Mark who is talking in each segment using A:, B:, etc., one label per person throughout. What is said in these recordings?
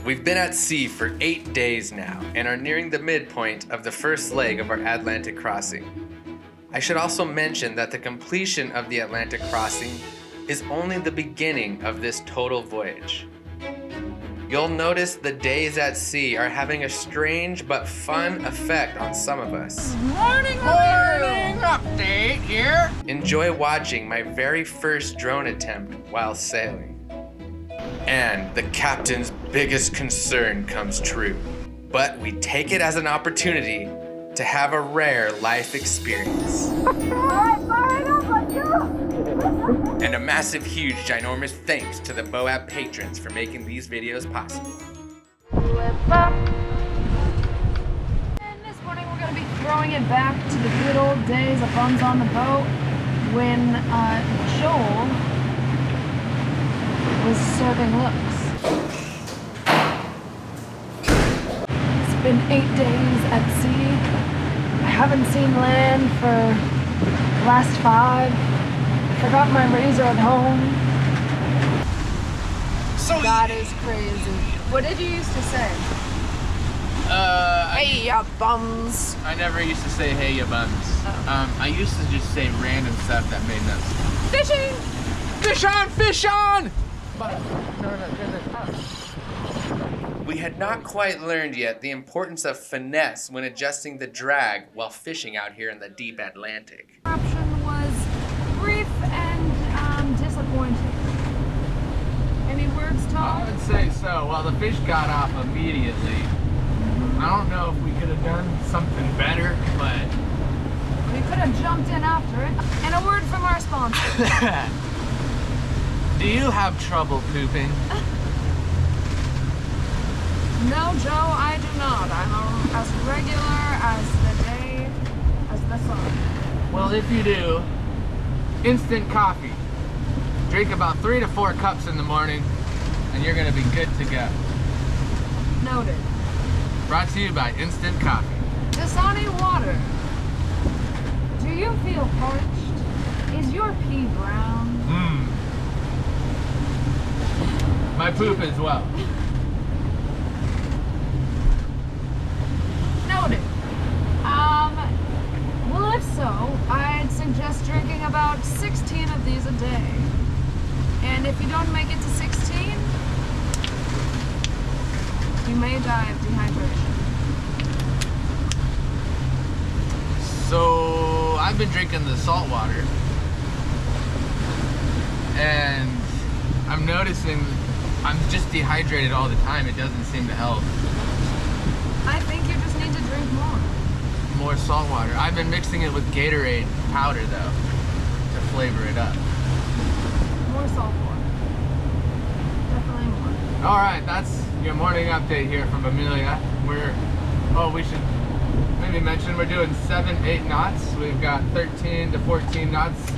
A: We've been at sea for 8 days now and are nearing the midpoint of the first leg of our Atlantic crossing. I should also mention that the completion of the Atlantic crossing is only the beginning of this total voyage. You'll notice the days at sea are having a strange but fun effect on some of us.
B: Morning update here.
A: Enjoy watching my very first drone attempt while sailing. And the captain's biggest concern comes true. But we take it as an opportunity to have a rare life experience. And a massive, huge, ginormous thanks to the BOAB patrons for making these videos possible.
C: And this morning we're going to be throwing it back to the good old days of Buns on the Boat when Joel was serving looks. It's been 8 days at sea. I haven't seen land for the last 5. Forgot my razor at home.
B: So
C: That is crazy. What did you used to say? Hey, ya bums.
B: I never used to say hey ya buns. I used to just say random stuff that made no sense.
C: Fishing!
B: Fish on, fish on!
A: We had not quite learned yet the importance of finesse when adjusting the drag while fishing out here in the deep Atlantic.
C: Option was brief and disappointing. Any words,
B: I
C: Tom?
B: would say so. Well, the fish got off immediately. I don't know if we could have done something better, but...
C: We could have jumped in after it. And a word from our sponsor.
B: Do you have trouble pooping?
C: No, Joe, I do not. I'm as regular as the day as the sun.
B: Well, if you do, instant coffee. Drink about 3 to 4 cups in the morning, and you're gonna be good to go.
C: Noted.
B: Brought to you by Instant Coffee.
C: Dasani water. Do you feel parched? Is your pee brown?
B: My poop as well.
C: Noted. Well, if so, I'd suggest drinking about 16 of these a day. And if you don't make it to 16, you may die of dehydration.
B: So, I've been drinking the salt water. And I'm noticing I'm just dehydrated all the time. It doesn't seem to help.
C: I think you just need to drink more.
B: More salt water. I've been mixing it with Gatorade powder though, to flavor it up.
C: More salt water. Definitely more.
B: All right, that's your morning update here from Amelia. We should maybe mention we're doing 7-8 knots. We've got 13 to 14 knots.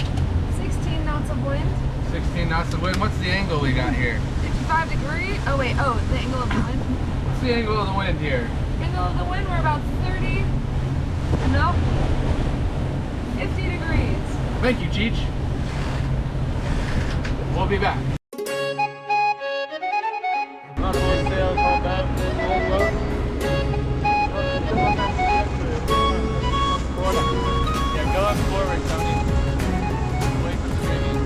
C: 16 knots of wind.
B: 16 knots of wind. What's the angle we got here?
C: 55 degrees. Oh wait, the angle of the wind.
B: What's the angle of the wind here?
C: Angle of the wind, we're about 30. Nope. 50 degrees.
B: Thank you, Cheech. We'll be back. Yeah, go up forward, Tony. Wait for the rigging.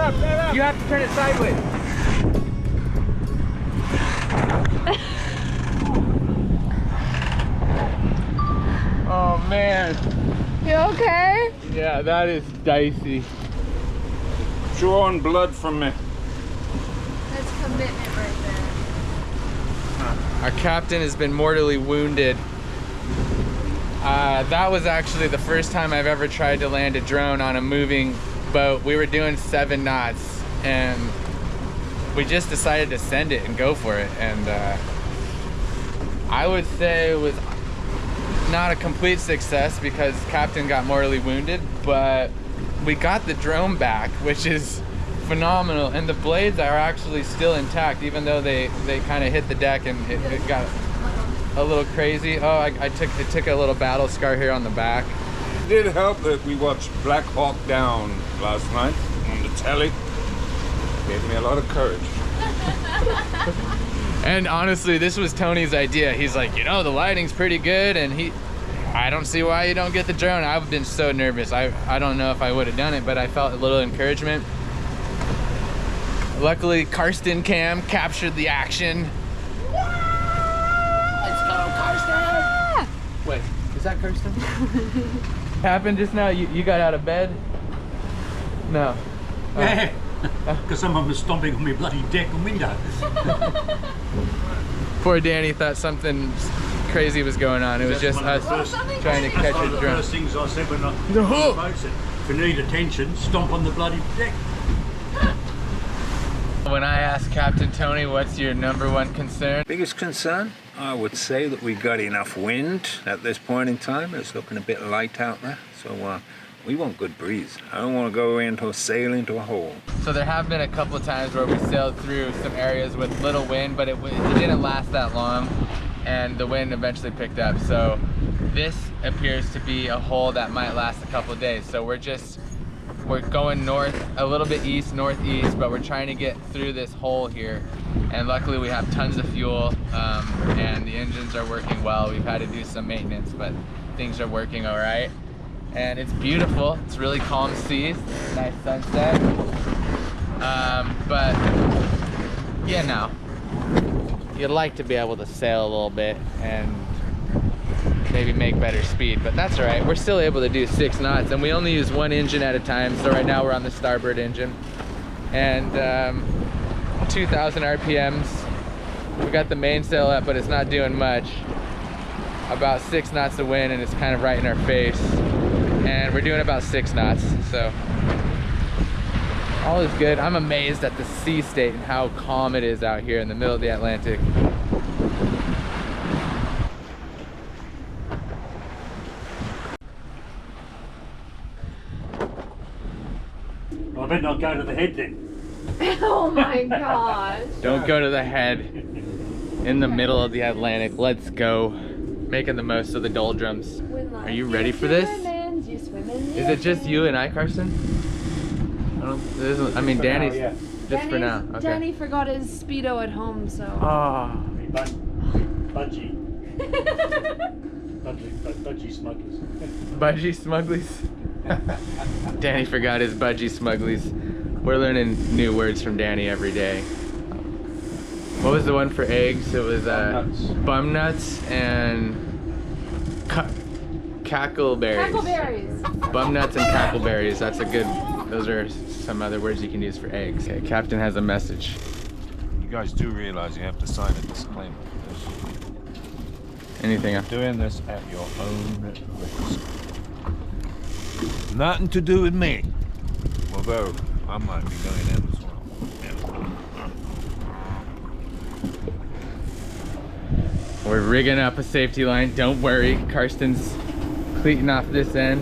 B: up, stand up. You have to turn it sideways. Oh man.
C: You okay?
B: Yeah, that is dicey.
D: Drawing blood from me.
C: That's commitment right there.
B: Our captain has been mortally wounded. That was actually the first time I've ever tried to land a drone on a moving boat. We were doing 7 knots and we just decided to send it and go for it. And I would say it was not a complete success because captain got mortally wounded, but we got the drone back, which is phenomenal. And the blades are actually still intact, even though they kind of hit the deck and it got a little crazy. Oh, it took a little battle scar here on the back.
D: It did help that we watched Black Hawk Down last night on the telly. Gave me a lot of courage.
B: And honestly, this was Tony's idea. He's like, you know, the lighting's pretty good, and I don't see why you don't get the drone. I've been so nervous. I don't know if I would have done it, but I felt a little encouragement. Luckily, Karsten Cam captured the action. Let's go, Karsten! Wait, is that Karsten? Happened just now? You got out of bed? No.
E: Yeah, because someone was stomping on my bloody deck and window.
B: Poor Danny thought something crazy was going on. It was just us trying to catch
E: That's one
B: a
E: of the
B: drone.
E: first things I said when I on the boat said, if you need attention, stomp on the bloody deck.
B: When I asked Captain Tony, what's your #1 concern?
D: Biggest concern? I would say that we got enough wind at this point in time. It's looking a bit light out there. So we want good breeze. I don't want to go sail into a hole.
B: So there have been a couple of times where we sailed through some areas with little wind, but it didn't last that long, and the wind eventually picked up. So this appears to be a hole that might last a couple of days. So we're going north, a little bit east, northeast, but we're trying to get through this hole here. And luckily we have tons of fuel, and the engines are working well. We've had to do some maintenance, but things are working all right. And it's beautiful. It's really calm seas, nice sunset. But yeah, no, you'd like to be able to sail a little bit and maybe make better speed, but that's all right. We're still able to do 6 knots, and we only use 1 engine at a time. So right now we're on the starboard engine, and 2,000 RPMs. We got the mainsail up, but it's not doing much. About 6 knots of wind, and it's kind of right in our face. And we're doing about 6 knots, so all is good. I'm amazed at the sea state and how calm it is out here in the middle of the Atlantic.
E: I better not go to the head then.
C: Oh my gosh.
B: Don't go to the head in the middle of the Atlantic. Let's go. Making the most of the doldrums. Are you ready for this? Is it just you and I, Karsten? I mean, Danny's just for now. Okay.
C: Danny forgot his Speedo at home, so.
B: Oh.
E: Budgie. Budgie smugglers.
B: Budgie smugglies? Danny forgot his budgie smugglies. We're learning new words from Danny every day. What was the one for eggs? It was bum nuts and cackleberries.
C: Cackleberries.
B: Bum nuts and cackleberries. That's a good, those are some other words you can use for eggs. Okay, Captain has a message.
D: You guys do realize you have to sign a disclaimer.
B: Anything else?
D: Doing this at your own risk. Nothing to do with me. Although I might be going in as well.
B: We're rigging up a safety line. Don't worry, Karsten's cleating off this end.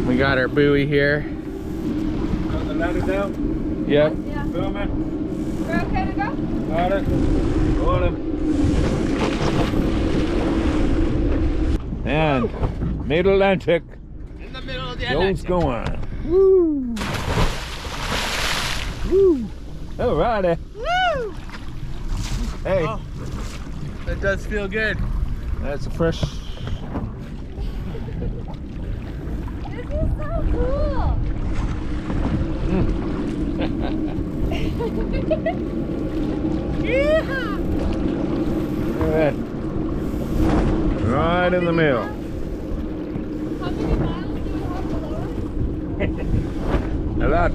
B: We got our buoy here.
D: Got the ladder down?
B: Yep.
C: Yeah.
D: Filming?
C: We're okay to go?
D: Got it. Got him. And Mid-Atlantic.
B: In the middle of the
D: Goes going. Woo! Woo! Alrighty.
B: Woo!
D: Hey,
B: Oh, that does feel good.
D: that's a fresh.
C: This is so cool.
D: Alright. Right in the middle.
C: How many miles do you have below?
D: A lot.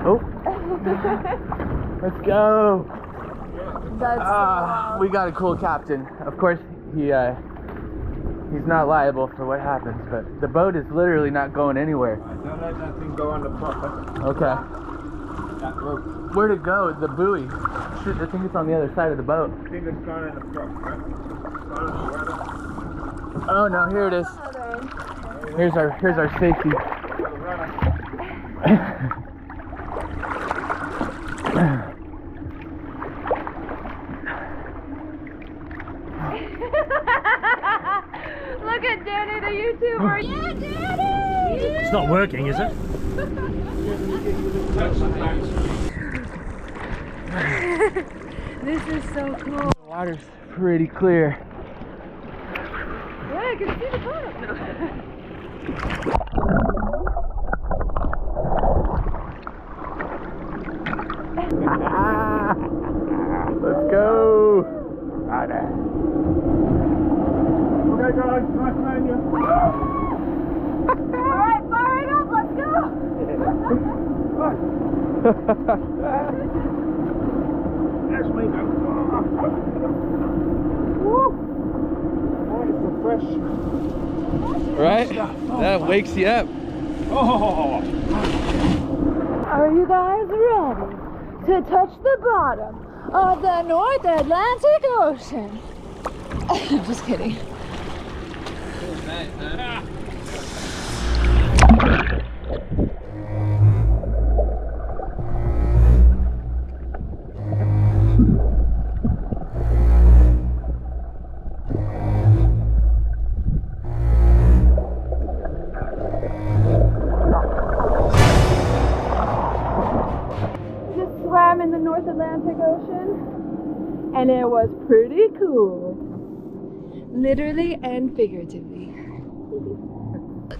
B: Oh. Let's go.
C: That's
B: We got a cool captain. Of course, he's not liable for what happens, but the boat is literally not going anywhere.
D: Don't let that thing go on the proper.
B: Okay.
D: That rope.
B: Where'd it go? The buoy. Shoot, I think it's on the other side of the boat.
D: I think it's gone in the prop, right? Gone in the weather.
B: Oh no, here it is. Here's our safety.
C: Look at Danny the YouTuber. Yeah, Danny!
E: It's not working, is it?
C: This is so cool.
B: The water's pretty clear.
C: Yeah, I can see the boat.
B: Let's go. Righto.
D: Okay guys, nice knowing you.
C: Alright, fire it up, let's go!
D: That's me go. Woo! Oh, it's refreshing.
B: Right? That wakes you up.
D: Oh!
C: Are you guys ready to touch the bottom of the North Atlantic Ocean? I'm just kidding. Just swam in the North Atlantic Ocean, and it was pretty cool. Literally and figuratively.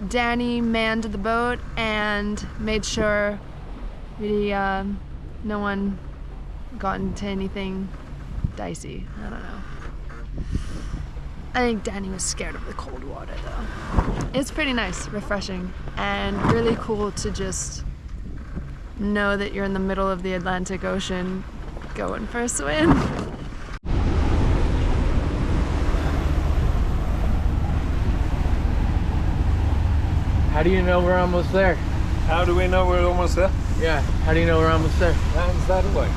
C: Danny manned the boat and made sure we, no one got into anything dicey. I don't know. I think Danny was scared of the cold water though. It's pretty nice, refreshing, and really cool to just know that you're in the middle of the Atlantic Ocean going for a swim.
B: How do you know we're almost there?
D: How do we know we're almost there?
B: Yeah, how do you know we're almost there?
D: Hands that way.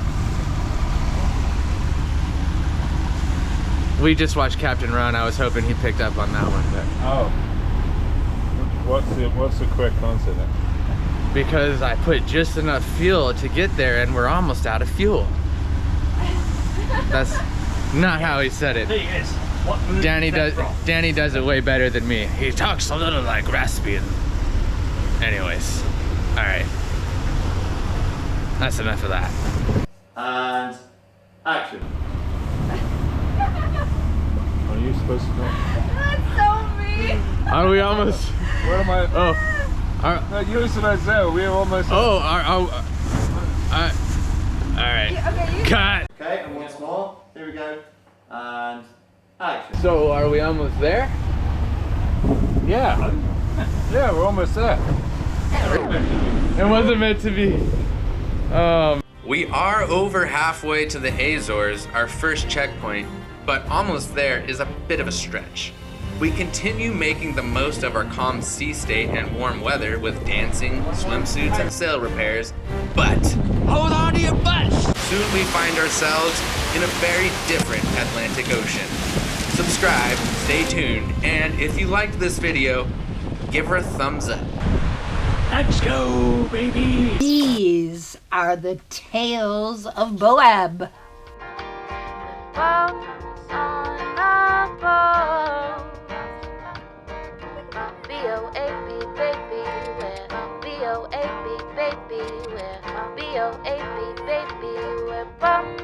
B: We just watched Captain Ron. I was hoping he picked up on that one, but
D: Oh. What's the correct answer then?
B: because I put just enough fuel to get there and we're almost out of fuel. That's not how he said it.
E: Thing is,
B: Danny does it way better than me. He talks a little like raspy. Anyways, all right. That's enough of that.
F: And action.
D: Are you supposed to know?
C: That's so mean.
B: Are we almost?
D: Where am I?
B: Oh,
D: No, you said I said we're almost.
B: all right.
C: Okay, you
B: Cut.
F: Okay, and once more. Here we go. And action.
B: So, are we almost there?
D: Yeah. Yeah, we're almost there.
B: It wasn't meant to be.
A: We are over halfway to the Azores, our first checkpoint, but almost there is a bit of a stretch. We continue making the most of our calm sea state and warm weather with dancing, swimsuits, and sail repairs, but hold on to your butts! Soon we find ourselves in a very different Atlantic Ocean. Subscribe, stay tuned, and if you liked this video, give her a thumbs up.
E: Let's go, baby!
G: These are the tales of Boab.
C: Bones on a boat. B-O-A-B, baby, where B-O-A-B, baby, where B-O-A-B, baby, where bones